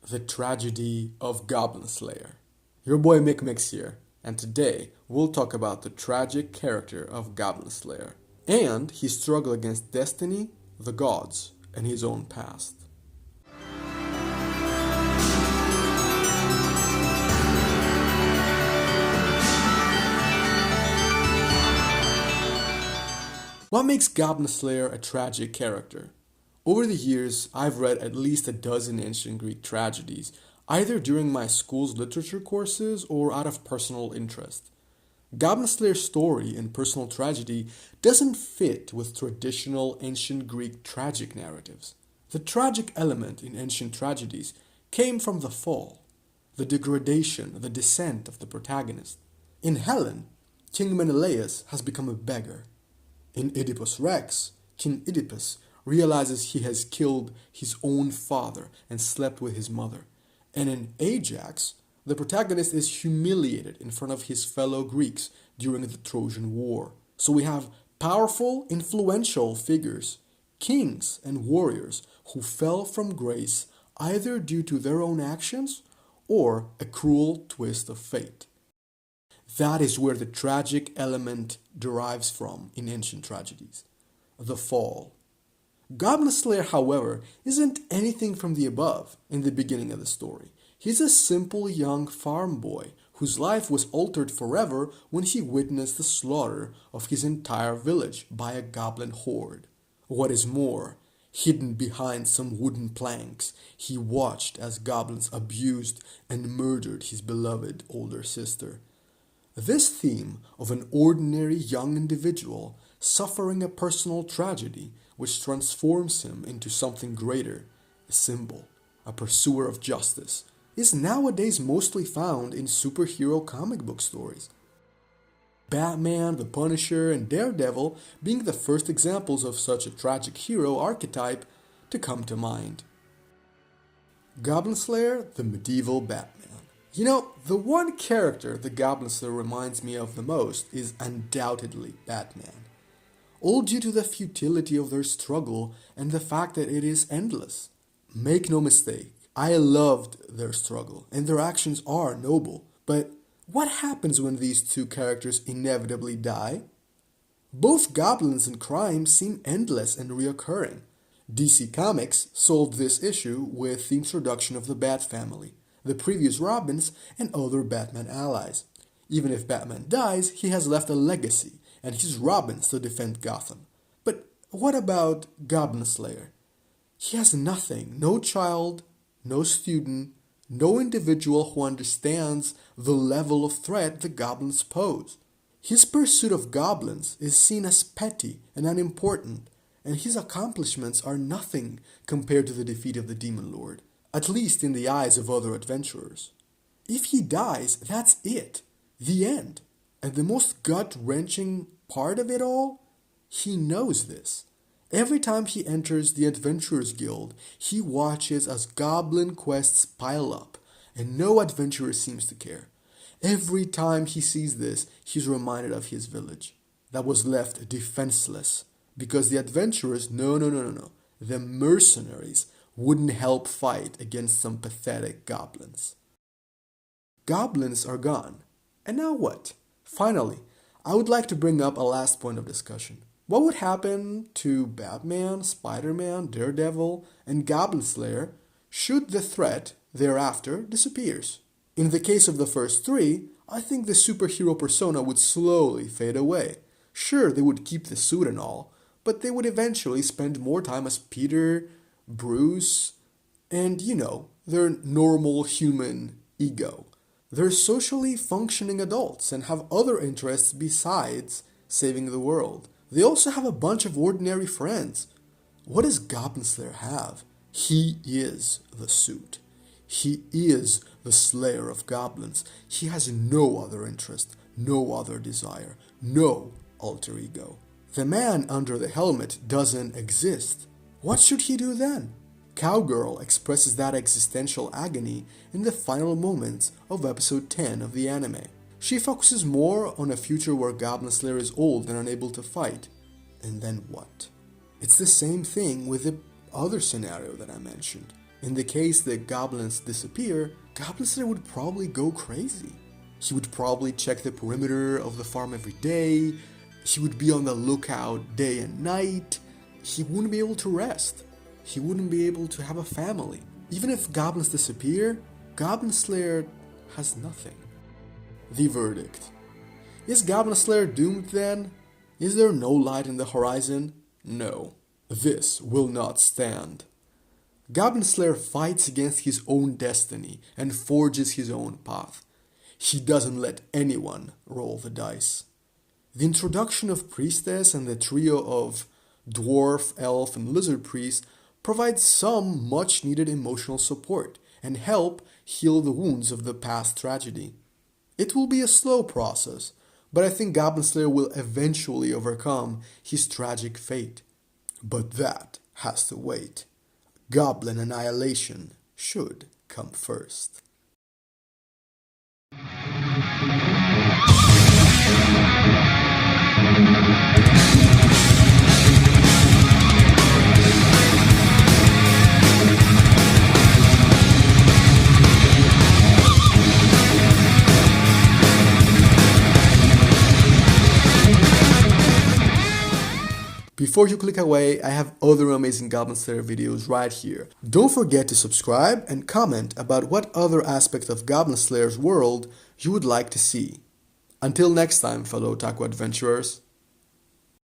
The Tragedy of Goblin Slayer. Your boy MicMix here, and today we'll talk about the tragic character of Goblin Slayer and his struggle against destiny, the gods, and his own past. What makes Goblin Slayer a tragic character? Over the years, I've read at least a dozen ancient Greek tragedies, either during my school's literature courses or out of personal interest. Goblin Slayer's story and personal tragedy doesn't fit with traditional ancient Greek tragic narratives. The tragic element in ancient tragedies came from the fall, the degradation, the descent of the protagonist. In Helen, King Menelaus has become a beggar. In Oedipus Rex, King Oedipus realizes he has killed his own father and slept with his mother. And in Ajax, the protagonist is humiliated in front of his fellow Greeks during the Trojan War. So we have powerful, influential figures, kings and warriors who fell from grace either due to their own actions or a cruel twist of fate. That is where the tragic element derives from in ancient tragedies. The fall. Goblin Slayer, however, isn't anything from the above in the beginning of the story. He's a simple young farm boy whose life was altered forever when he witnessed the slaughter of his entire village by a goblin horde. What is more, hidden behind some wooden planks, he watched as goblins abused and murdered his beloved older sister. This theme of an ordinary young individual suffering a personal tragedy which transforms him into something greater, a symbol, a pursuer of justice, is nowadays mostly found in superhero comic book stories. Batman, the Punisher, and Daredevil being the first examples of such a tragic hero archetype to come to mind. Goblin Slayer, the medieval Batman. You know, the one character the Goblin Slayer reminds me of the most is undoubtedly Batman. All due to the futility of their struggle and the fact that it is endless. Make no mistake, I loved their struggle, and their actions are noble. But what happens when these two characters inevitably die? Both goblins and crime seem endless and reoccurring. DC Comics solved this issue with the introduction of the Bat Family, the previous Robins, and other Batman allies. Even if Batman dies, he has left a legacy, and his Robins to defend Gotham. But what about Goblin Slayer? He has nothing, no child, no student, no individual who understands the level of threat the goblins pose. His pursuit of goblins is seen as petty and unimportant, and his accomplishments are nothing compared to the defeat of the Demon Lord, at least in the eyes of other adventurers. If he dies, that's it, the end. And the most gut-wrenching part of it all? He knows this. Every time he enters the Adventurers Guild, he watches as goblin quests pile up, and no adventurer seems to care. Every time he sees this, he's reminded of his village that was left defenseless because the adventurers, no, the mercenaries wouldn't help fight against some pathetic goblins. Goblins are gone. And now what? Finally, I would like to bring up a last point of discussion. What would happen to Batman, Spider-Man, Daredevil, and Goblin Slayer should the threat thereafter disappears? In the case of the first three, I think the superhero persona would slowly fade away. Sure, they would keep the suit and all, but they would eventually spend more time as Peter, Bruce, and, their normal human ego. They're socially functioning adults and have other interests besides saving the world. They also have a bunch of ordinary friends. What does Goblin Slayer have? He is the suit. He is the slayer of goblins. He has no other interest, no other desire, no alter ego. The man under the helmet doesn't exist. What should he do then? Cowgirl expresses that existential agony in the final moments of episode 10 of the anime. She focuses more on a future where Goblin Slayer is old and unable to fight. And then what? It's the same thing with the other scenario that I mentioned. In the case that goblins disappear, Goblin Slayer would probably go crazy. He would probably check the perimeter of the farm every day. He would be on the lookout day and night. He wouldn't be able to rest. He wouldn't be able to have a family. Even if goblins disappear, Goblin Slayer has nothing. The verdict. Is Goblin Slayer doomed then? Is there no light in the horizon? No. This will not stand. Goblin Slayer fights against his own destiny and forges his own path. He doesn't let anyone roll the dice. The introduction of Priestess and the trio of Dwarf, Elf, and Lizard Priest provides some much needed emotional support and help heal the wounds of the past tragedy. It will be a slow process, but I think Goblin Slayer will eventually overcome his tragic fate. But that has to wait. Goblin annihilation should come first. Before you click away, I have other amazing Goblin Slayer videos right here. Don't forget to subscribe and comment about what other aspect of Goblin Slayer's world you would like to see. Until next time, fellow otaku adventurers.